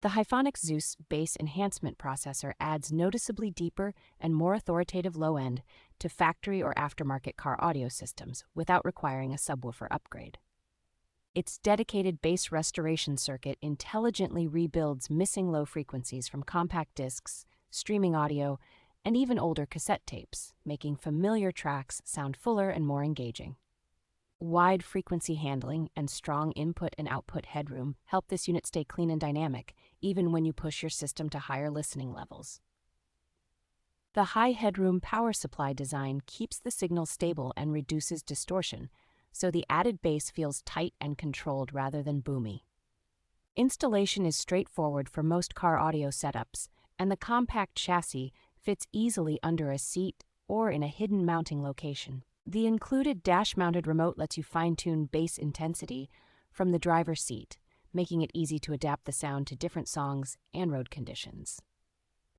The Hifonics Zeus Bass Enhancement processor adds noticeably deeper and more authoritative low end to factory or aftermarket car audio systems without requiring a subwoofer upgrade. Its dedicated bass restoration circuit intelligently rebuilds missing low frequencies from compact discs, streaming audio, and even older cassette tapes, making familiar tracks sound fuller and more engaging. Wide frequency handling and strong input and output headroom help this unit stay clean and dynamic, even when you push your system to higher listening levels. The high headroom power supply design keeps the signal stable and reduces distortion, so the added bass feels tight and controlled rather than boomy. Installation is straightforward for most car audio setups, and the compact chassis fits easily under a seat or in a hidden mounting location. The included dash-mounted remote lets you fine-tune bass intensity from the driver's seat, making it easy to adapt the sound to different songs and road conditions.